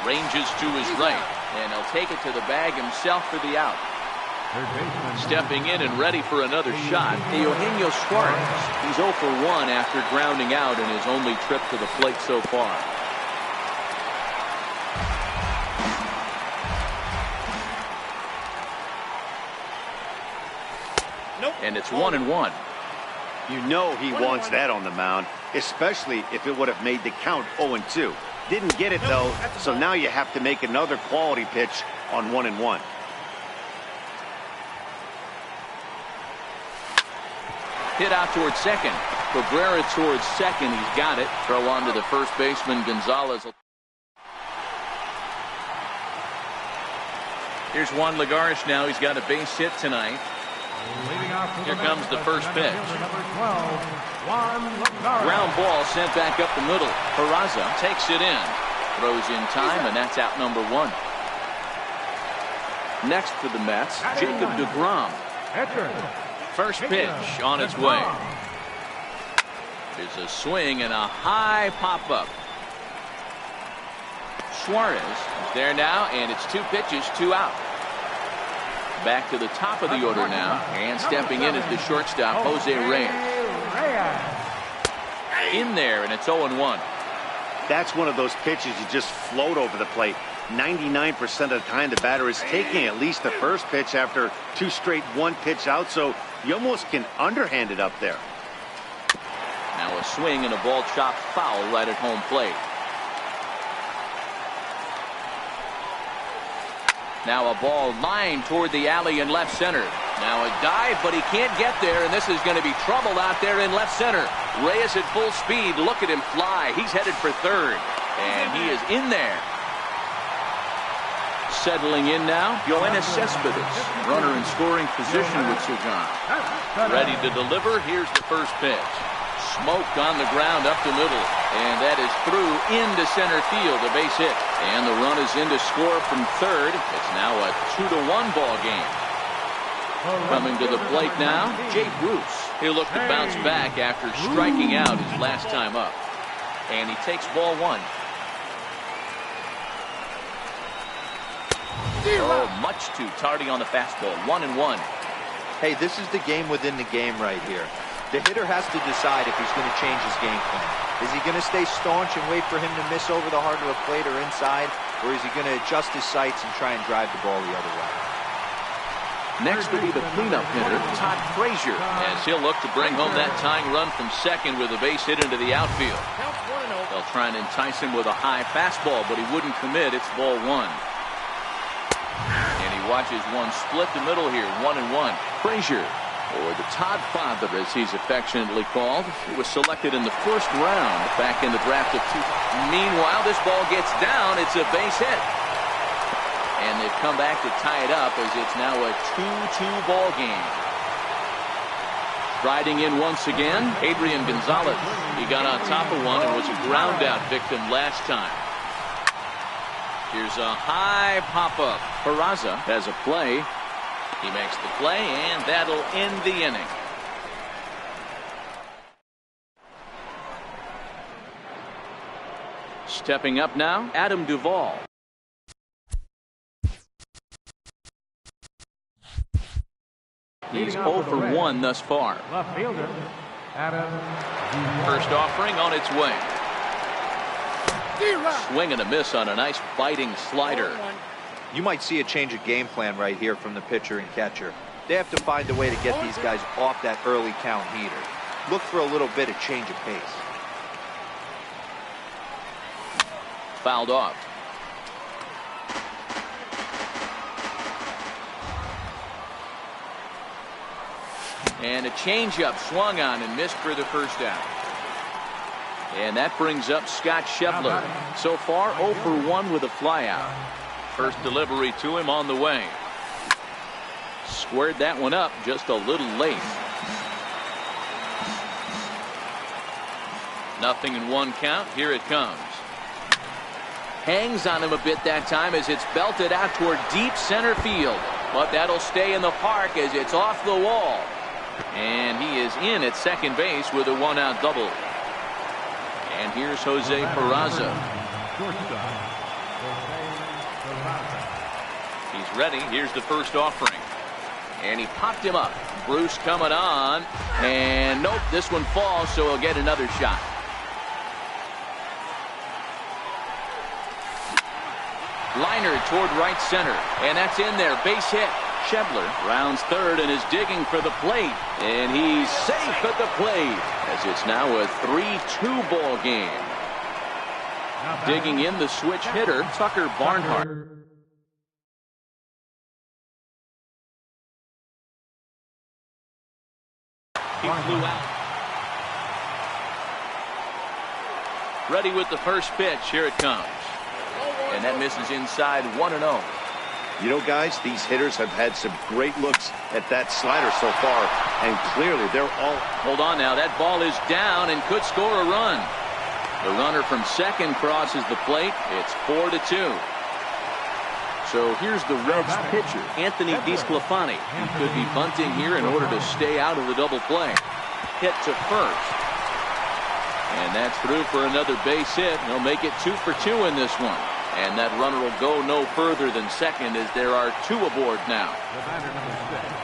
Ranges to his right, and he'll take it to the bag himself for the out. Stepping in and ready for another shot, Eugenio Suarez. He's 0 for 1 after grounding out in his only trip to the plate so far. And it's 1-1. You know he wants that on the mound, especially if it would have made the count 0-2. Didn't get it, though, so now you have to make another quality pitch on 1-1. Hit out towards second. Cabrera towards second. He's got it. Throw on to the first baseman, Gonzalez. Here's Juan Lagares now. He's got a base hit tonight. Here comes the first pitch. Ground ball sent back up the middle. Peraza takes it in. Throws in time, and that's out number 1. Next for the Mets, Jacob deGrom. First pitch on its way. There's a swing and a high pop-up. Suarez is there now, and it's 2 pitches, 2 out. Back to the top of the order now, and stepping in is the shortstop, Jose Reyes. In there, and it's 0-1. That's one of those pitches you just float over the plate. 99% of the time the batter is taking at least the first pitch after 2 straight 1-pitch out, so you almost can underhand it up there. Now a swing and a ball chopped foul right at home plate. Now a ball lined toward the alley in left center. Now a dive, but he can't get there, and this is going to be trouble out there in left center. Reyes at full speed. Look at him fly. He's headed for third, and he is in there. Settling in now, Yoenis Cespedes, runner in scoring position with Sagan. Ready to deliver. Here's the first pitch. Smoked on the ground up the middle, and that is through into center field, a base hit. And the run is in to score from third. It's now a 2-1 ball game. Coming to the plate now, Jay Bruce. He'll look to bounce back after striking out his last time up. And he takes ball 1. Oh, much too tardy on the fastball. 1-1. Hey, this is the game within the game right here. The hitter has to decide if he's going to change his game plan. Is he going to stay staunch and wait for him to miss over the heart of the plate or inside? Or is he going to adjust his sights and try and drive the ball the other way? Next will be the cleanup hitter, Todd Frazier, as he'll look to bring home that tying run from second with a base hit into the outfield. They'll try and entice him with a high fastball, but he wouldn't commit. It's ball 1. And he watches one split the middle here, 1-1. Frazier, or the Todd Father as he's affectionately called, he was selected in the first round back in the draft of 2. Meanwhile, this ball gets down. It's a base hit. And they've come back to tie it up as it's now a 2-2 ball game. Riding in once again, Adrian Gonzalez. He got on top of one and was a ground out victim last time. Here's a high pop-up. Peraza has a play. He makes the play, and that'll end the inning. Stepping up now, Adam Duvall. He's 0 for 1 thus far. Left fielder, Adam Duvall. First offering on its way. Swing and a miss on a nice biting slider. You might see a change of game plan right here from the pitcher and catcher. They have to find a way to get these guys off that early count heater. Look for a little bit of change of pace. Fouled off. And a changeup swung on and missed for the first out. And that brings up Scott Scheffler. So far, 0 for 1 with a flyout. First delivery to him on the way. Squared that one up just a little late. 0-1 count. Here it comes. Hangs on him a bit that time as it's belted out toward deep center field. But that'll stay in the park as it's off the wall. And he is in at second base with a 1-out double. And here's Jose Peraza. He's ready. Here's the first offering. And he popped him up. Bruce coming on. And nope, this one falls, so he'll get another shot. Liner toward right center. And that's in there. Base hit. Schebler rounds third and is digging for the plate. And he's safe at the plate as it's now a 3-2 ball game. Digging in the switch hitter, Tucker Barnhart. He flew out. Ready with the first pitch. Here it comes. And that misses inside 1-0. You know, guys, these hitters have had some great looks at that slider so far, and clearly they're all... Hold on now. That ball is down and could score a run. The runner from second crosses the plate. It's 4-2. So here's the Reds pitcher, Anthony DeSclafani. He could be bunting here in order to stay out of the double play. Hit to first. And that's through for another base hit. He'll make it 2 for 2 in this one. And that runner will go no further than second as there are 2 aboard now.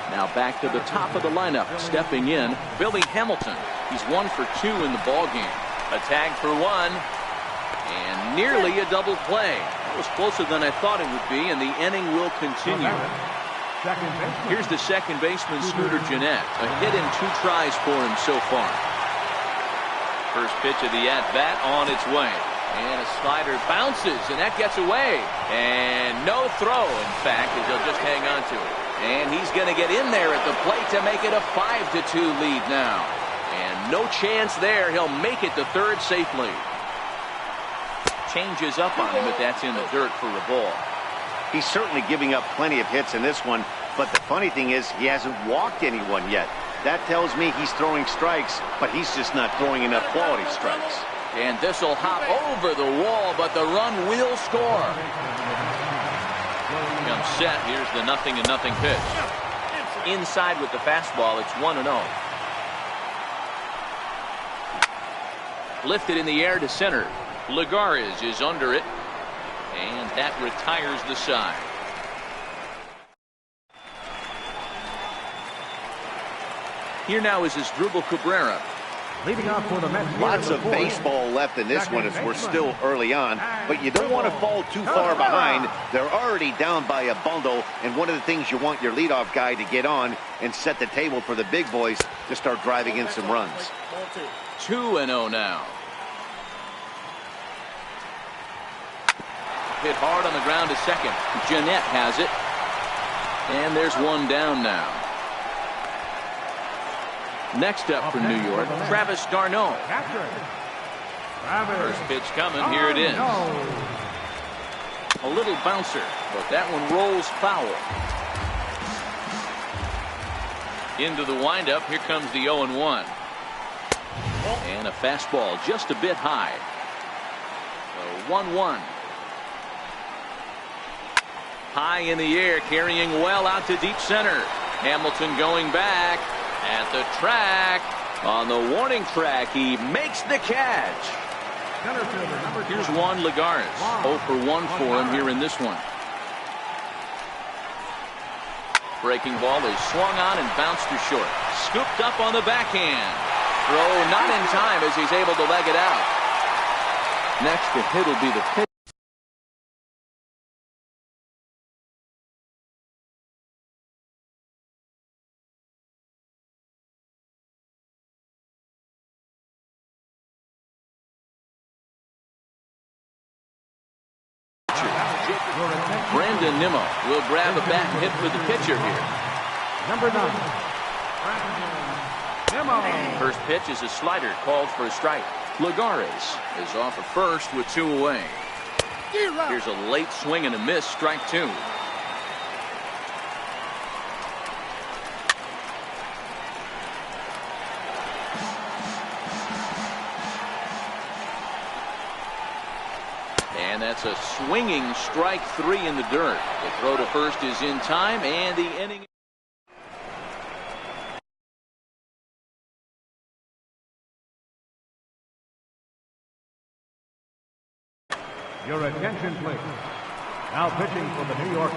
Now back to the top of the lineup. Stepping in, Billy Hamilton. He's 1 for 2 in the ballgame. A tag for 1. And nearly a double play. That was closer than I thought it would be, and the inning will continue. Here's the second baseman, Scooter Gennett. A hit in 2 tries for him so far. First pitch of the at-bat on its way. And a slider bounces, and that gets away. And no throw, in fact, as he'll just hang on to it. And he's going to get in there at the plate to make it a 5-2 lead now. And no chance there. He'll make it to third safely. Changes up on him, but that's in the dirt for a ball. He's certainly giving up plenty of hits in this one, but the funny thing is he hasn't walked anyone yet. That tells me he's throwing strikes, but he's just not throwing enough quality strikes. And this will hop over the wall, but the run will score. Comes set. Here's the 0-0 pitch. Inside with the fastball, it's 1-0. Lifted in the air to center. Lagares is under it, and that retires the side. Here now is Asdrubal Cabrera. Leading off for the Mets. Lots of baseball left in this one as we're still early on, but you don't want to fall too far behind. They're already down by a bundle, and one of the things you want your leadoff guy to get on and set the table for the big boys to start driving in some runs. 2-0 now. Hit hard on the ground to second. Gennett has it. And there's one down now. Next up for New York, Travis d'Arnaud. First pitch coming. Here it is. A little bouncer, but that one rolls foul. Into the windup. Here comes the 0-1. And a fastball just a bit high. So 1-1. High in the air, carrying well out to deep center. Hamilton going back at the track. On the warning track, he makes the catch. Here's Juan Lagares. 0 for 1 for him here in this one. Breaking ball is swung on and bounced to short. Scooped up on the backhand. Throw not in time as he's able to leg it out. Next to hit will be the pitch. Brandon Nimmo will grab a bat and hit for the pitcher here. Number 9. Nimmo. First pitch is a slider called for a strike. Lagares is off at first with 2 away. Here's a late swing and a miss, strike 2. And that's a swinging strike 3 in the dirt. The throw to first is in time, and the inning. Your attention, please. Now pitching for the New York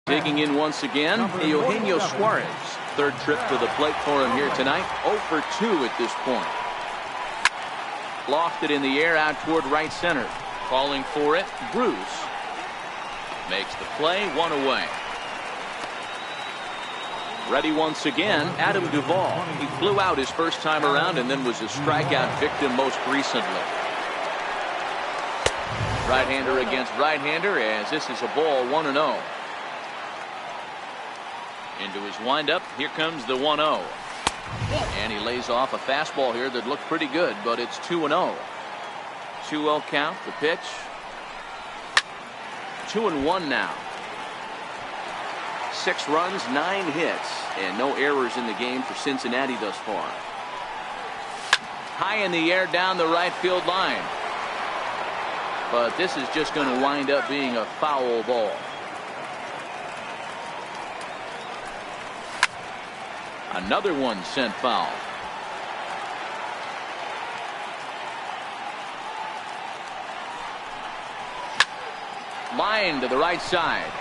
Digging in once again, Eugenio Suarez. Third trip to the plate for him here tonight. 0 for 2 at this point. Lofted in the air out toward right center. Calling for it, Bruce. Makes the play, 1 away. Ready once again, Adam Duvall. He flew out his first time around and then was a strikeout victim most recently. Right-hander against right-hander as this is a ball, 1-0. Into his windup, here comes the 1-0. And he lays off a fastball here that looked pretty good, but it's 2-0. 2-0 count, the pitch. 2-1 now. 6 runs, 9 hits, and no errors in the game for Cincinnati thus far. High in the air down the right field line. But this is just going to wind up being a foul ball. Another one sent foul. Line to the right side.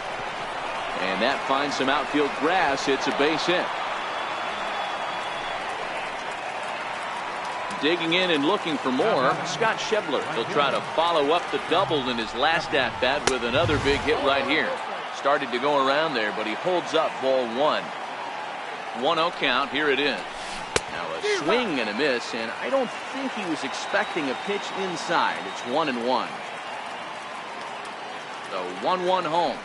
And that finds some outfield grass. It's a base hit. Digging in and looking for more, Scott Schebler. He'll try to follow up the double in his last at-bat with another big hit right here. Started to go around there, but he holds up ball 1. 1-0 count. Here it is. Now a swing and a miss, and I don't think he was expecting a pitch inside. It's 1-1. So 1-1 home.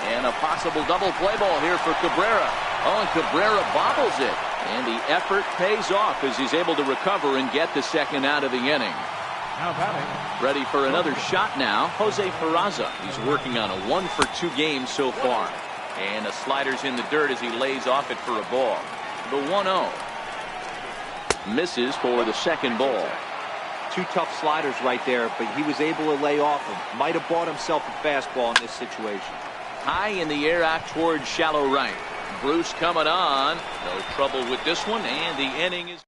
And a possible double play ball here for Cabrera. Oh, and Cabrera bobbles it. And the effort pays off as he's able to recover and get the second out of the inning. Ready for another shot now, Jose Peraza. He's working on a 1 for 2 game so far. And the slider's in the dirt as he lays off it for a ball. The 1-0. Misses for the second ball. 2 tough sliders right there, but he was able to lay off them. Might have bought himself a fastball in this situation. High in the air out towards shallow right. Bruce coming on. No trouble with this one, and the inning is.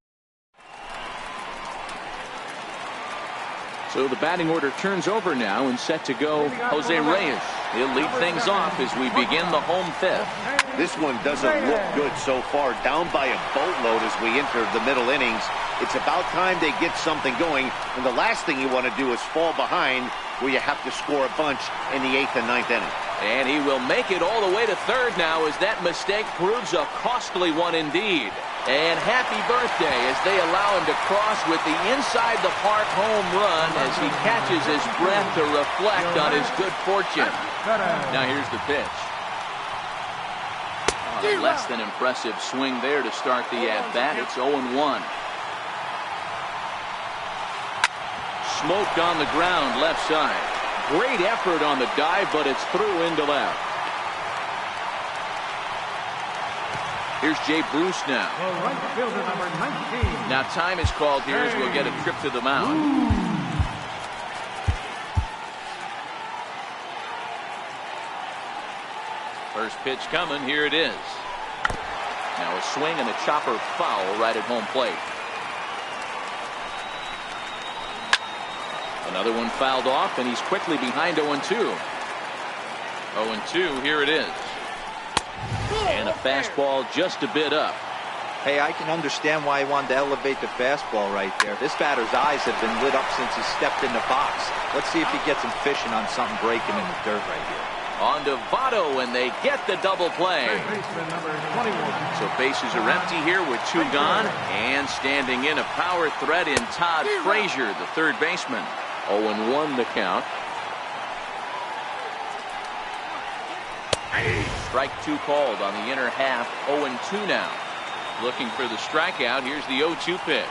So the batting order turns over now and set to go Jose Reyes. He'll lead things off as we begin the home 5th. This one doesn't look good so far. Down by a boatload as we enter the middle innings. It's about time they get something going. And the last thing you want to do is fall behind where you have to score a bunch in the 8th and 9th inning. And he will make it all the way to third now as that mistake proves a costly one indeed. And happy birthday as they allow him to cross with the inside the park home run as he catches his breath to reflect on his good fortune. Now here's the pitch. A less than impressive swing there to start the at-bat. It's 0-1. Smoke on the ground left side. Great effort on the dive, but it's through into left. Here's Jay Bruce now. Right fielder number 19. Now time is called here as we'll get a trip to the mound. First pitch coming. Here it is. Now a swing and a chopper foul right at home plate. Another one fouled off, and he's quickly behind 0-2. 0-2, here it is. And a fastball just a bit up. Hey, I can understand why he wanted to elevate the fastball right there. This batter's eyes have been lit up since he stepped in the box. Let's see if he gets him fishing on something breaking in the dirt right here. On to Votto, and they get the double play. So bases are empty here with 2 gone. And standing in a power threat in Todd Frazier, the third baseman. 0-1 the count. Strike 2 called on the inner half. 0-2 now. Looking for the strikeout. Here's the 0-2 pitch.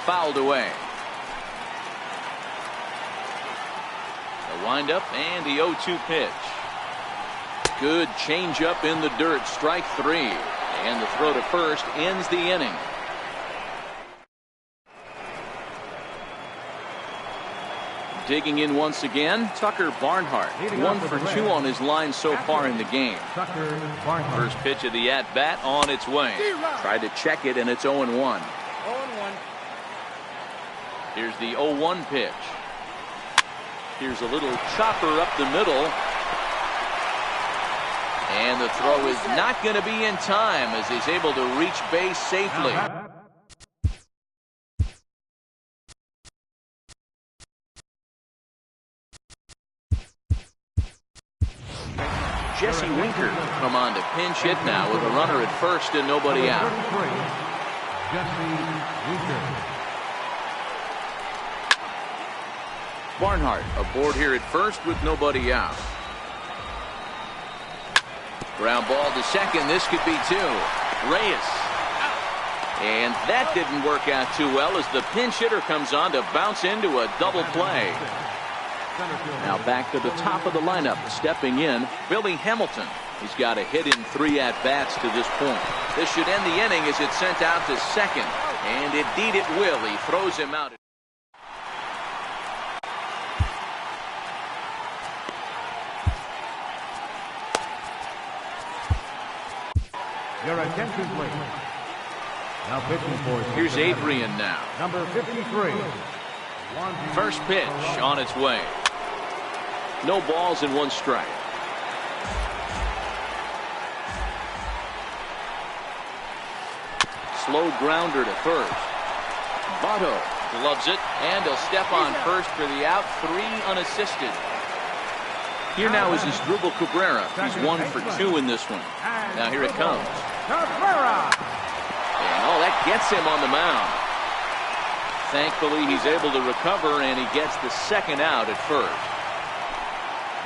Fouled away. The windup and the 0-2 pitch. Good changeup in the dirt. Strike 3. And the throw to first ends the inning. Digging in once again, Tucker Barnhart. 1 for 2 on his line so far in the game. First pitch of the at-bat on its way. Tried to check it, and it's 0-1. 0-1. Here's the 0-1 pitch. Here's a little chopper up the middle. And the throw is not going to be in time as he's able to reach base safely. Jesse Winker come on to pinch hit now with a runner at first and nobody out. Barnhart aboard here at first with nobody out. Ground ball to second. This could be two. Reyes. And that didn't work out too well as the pinch hitter comes on to bounce into a double play. Now back to the top of the lineup. Stepping in, Billy Hamilton. He's got a hit in 3 at-bats to this point. This should end the inning as it's sent out to second. And indeed it will. He throws him out. Your attention, please. Now pitching for. Here's Adrian now. Number 53. First pitch on its way. No balls and 1 strike. Slow grounder to first. Votto gloves it, and he'll step on first for the out. 3 unassisted. Here now is Asdrubal Cabrera. He's 1 for 2 in this one. Now here it comes. Cabrera. And that gets him on the mound. Thankfully, he's able to recover, and he gets the second out at first.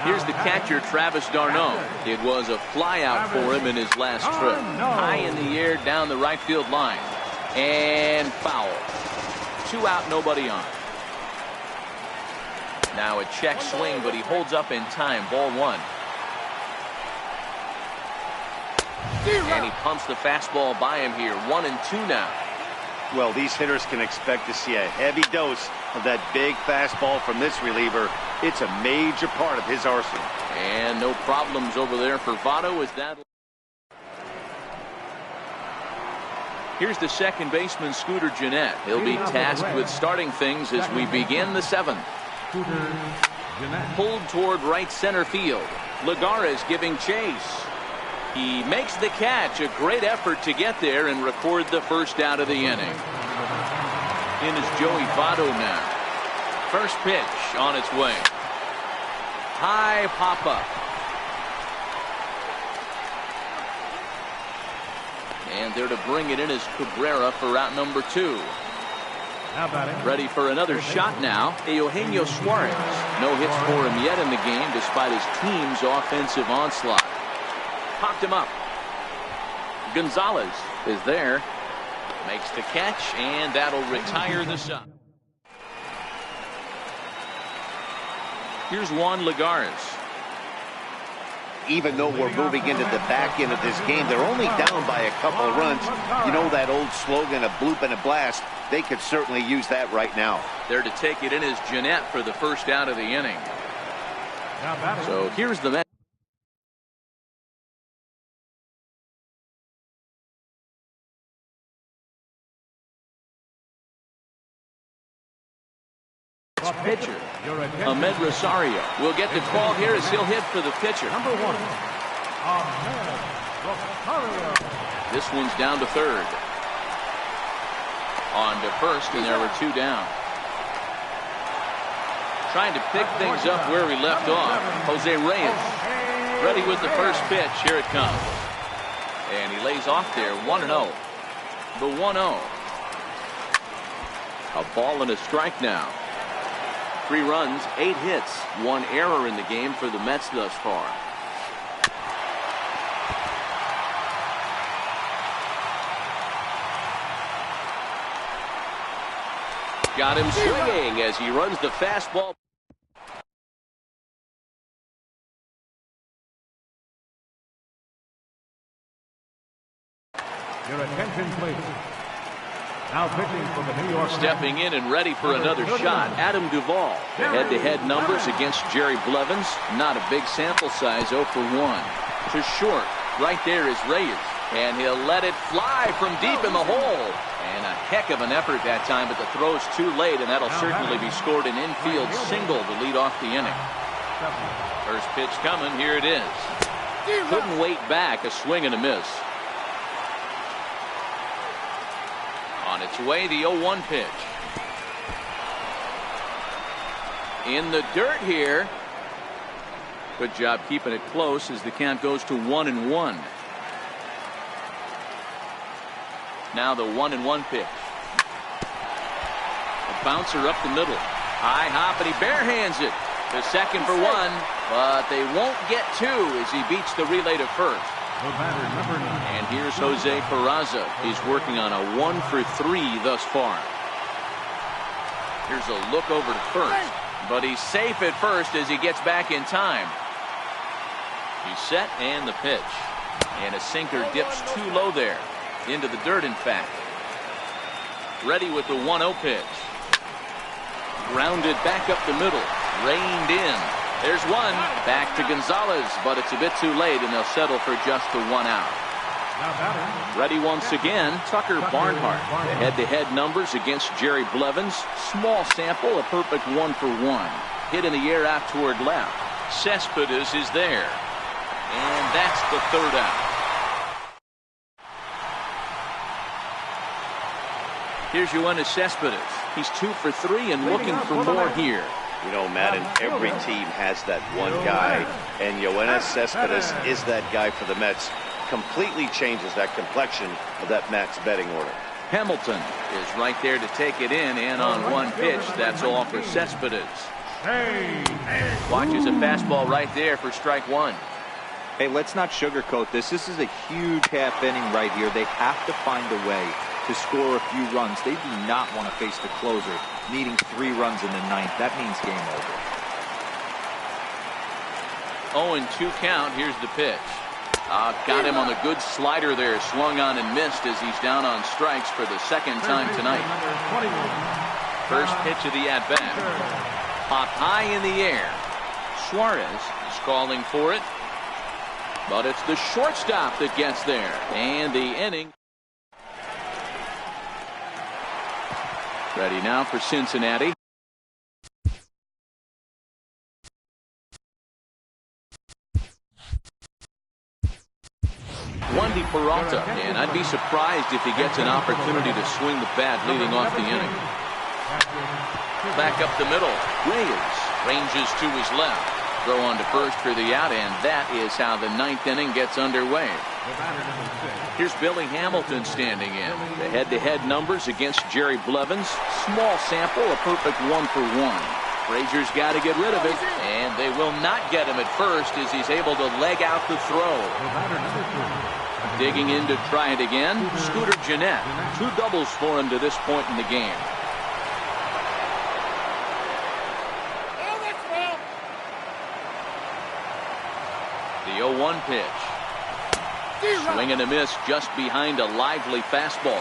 Here's the catcher, Travis d'Arnaud. It was a flyout for him in his last trip. High in the air down the right field line. And foul. 2 out, nobody on. Now a check swing, but he holds up in time. Ball 1. And he pumps the fastball by him here. 1-2 now. Well, these hitters can expect to see a heavy dose of that big fastball from this reliever. It's a major part of his arsenal. And no problems over there for Votto as that. Here's the second baseman, Scooter Gennett. He'll be tasked with starting things as we begin the 7th. Pulled toward right center field. Lagares giving chase. He makes the catch. A great effort to get there and record the first out of the inning. In is Joey Votto now. First pitch on its way. High pop up. And there to bring it in is Cabrera for out number 2. Ready for another shot now, Eugenio Suarez. No hits for him yet in the game despite his team's offensive onslaught. Popped him up. Gonzalez is there. Makes the catch, and that'll retire the side. Here's Juan Lagares. Even though we're moving into the back end of this game, they're only down by a couple of runs. You know that old slogan, a bloop and a blast? They could certainly use that right now. There to take it in is Gennett for the first out of the inning. So here's the match. Pitcher Ahmed Rosario will get the call here as he'll hit for the pitcher. Number 1. Ahmed Rosario. This one's down to third. On to first, and there were 2 down. Trying to pick things up where he left off. Jose Reyes ready with the first pitch. Here it comes. And he lays off there. 1-0. The 1-0. A ball and a strike now. 3 runs, 8 hits, 1 error in the game for the Mets thus far. Got him swinging as he runs the fastball. Your attention, please. Now pitching for the New York. Stepping in and ready for another shot, Adam Duvall. The head-to-head numbers against Jerry Blevins. Not a big sample size, 0 for 1. To short, right there is Reyes. And he'll let it fly from deep in the hole. And a heck of an effort that time, but the throw's too late, and that'll certainly be scored an infield single to lead off the inning. First pitch coming, here it is. Couldn't wait back. A swing and a miss. On its way, the 0-1 pitch. In the dirt here. Good job keeping it close as the count goes to 1-1. Now the 1-1 pitch. A bouncer up the middle. High hop, and he barehands it. The second for one, but they won't get two as he beats the relay to first. And here's Jose Peraza. He's working on a 1-for-3 thus far. Here's a look over to first, but he's safe at first as he gets back in time. He's set and the pitch. And a sinker dips too low there. Into the dirt, in fact. Ready with the 1-0 pitch. Grounded back up the middle. Reined in. There's one. Back to Gonzalez, but it's a bit too late, and they'll settle for just the 1 out. Ready once again, Tucker Barnhart. The head-to-head numbers against Jerry Blevins. Small sample, a perfect 1-for-1. Hit in the air out toward left. Cespedes is there. And that's the 3rd out. Here's Yoenis Cespedes. He's 2-for-3 and looking for more here. You know, Madden, every team has that one guy, and Yoenis Cespedes is that guy for the Mets. Completely changes that complexion of that Mets betting order. Hamilton is right there to take it in, and on one pitch, that's all for Cespedes. Watches a fastball right there for strike one. Hey, let's not sugarcoat this. This is a huge half inning right here. They have to find a way to score a few runs. They do not want to face the closer, needing 3 runs in the 9th. That means game over. 0-2 count. Here's the pitch. Got him on the good slider there. Swung on and missed as he's down on strikes for the 2nd time tonight. First pitch of the at-bat. Popped high in the air. Suarez is calling for it. But it's the shortstop that gets there. And the inning. Ready now for Cincinnati. Wandy Peralta, and I'd be surprised if he gets an opportunity to swing the bat leading off the inning. Back up the middle. Reyes ranges to his left. Throw on to first for the out, and that is how the 9th inning gets underway. Here's Billy Hamilton standing in. The head-to-head numbers against Jerry Blevins. Small sample, a perfect 1-for-1. Frazier's got to get rid of it, and they will not get him at first as he's able to leg out the throw. Digging in to try it again, Scooter Gennett. 2 doubles for him to this point in the game. The 0-1 pitch. Swing and a miss just behind a lively fastball.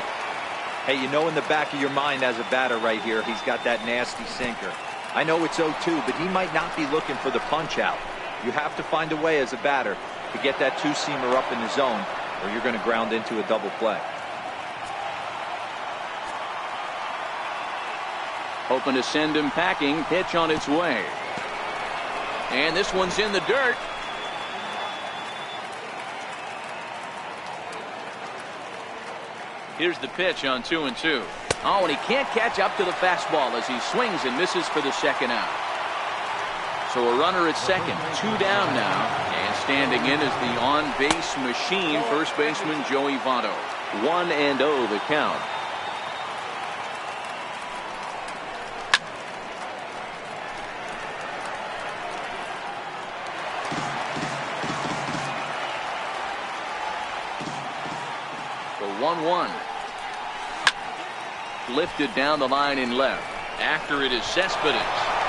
Hey, you know in the back of your mind as a batter right here, he's got that nasty sinker. I know it's 0-2, but he might not be looking for the punch out. You have to find a way as a batter to get that 2-seamer up in the zone, or you're going to ground into a double play. Hoping to send him packing. Pitch on its way. And this one's in the dirt. Here's the pitch on 2-2. Oh, and he can't catch up to the fastball as he swings and misses for the 2nd out. So a runner at second, 2 down now. And standing in is the on-base machine, first baseman Joey Votto. 1-0 the count. The 1-1. Lifted down the line in left. After it is Cespedes.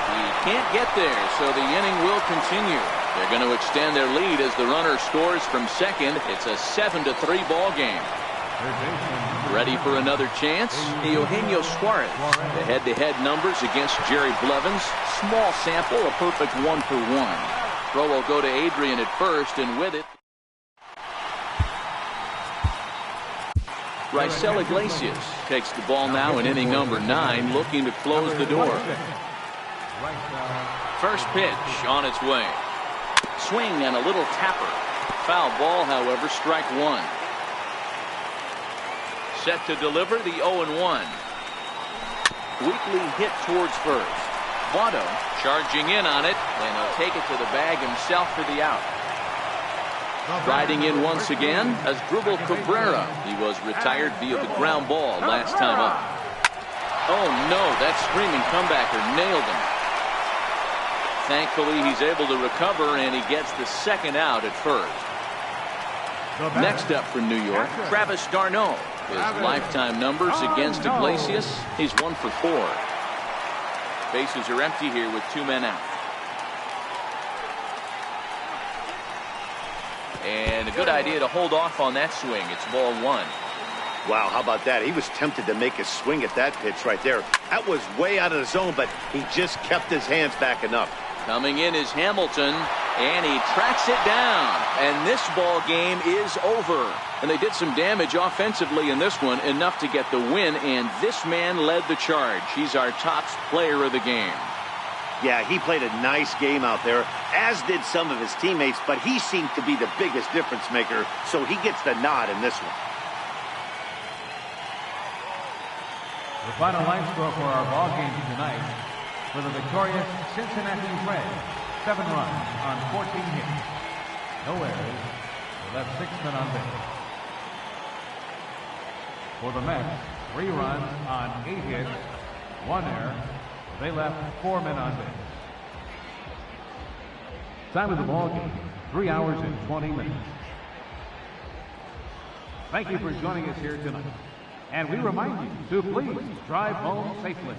He can't get there, so the inning will continue. They're going to extend their lead as the runner scores from second. It's a 7-3 ball game. Ready for another chance? Eugenio Suarez. The head-to-head numbers against Jerry Blevins. Small sample, a perfect 1-for-1. Throw will go to Adrian at first, and with it, Raisel Iglesias takes the ball now in inning number 9, looking to close the door. First pitch on its way. Swing and a little tapper. foul ball, however, strike one. Set to deliver the 0-1. Weakly hit towards first. Votto charging in on it, and he'll take it to the bag himself for the out. Riding in once again as Drupal Cabrera. He was retired via the ground ball last time up. Oh no, that screaming comebacker nailed him. Thankfully, he's able to recover, and he gets the second out at first. Next up for New York, Travis d'Arnaud. His lifetime numbers against Iglesias, he's 1 for 4. Bases are empty here with 2 men out. And a good idea to hold off on that swing. It's ball 1. Wow, how about that? He was tempted to make a swing at that pitch right there. That was way out of the zone, but he just kept his hands back enough. Coming in is Hamilton, and he tracks it down. And this ball game is over. And they did some damage offensively in this one, enough to get the win. And this man led the charge. He's our top player of the game. Yeah, he played a nice game out there, as did some of his teammates, but he seemed to be the biggest difference maker, so he gets the nod in this one. The final line score for our ball game tonight, for the victorious Cincinnati Reds, 7 runs on 14 hits. No errors. They left 6 men on base. For the Mets, 3 runs on 8 hits, 1 error. They left 4 men on base. Time of the ball game, 3 hours and 20 minutes. Thank you for joining us here tonight. And we remind you to please drive home safely.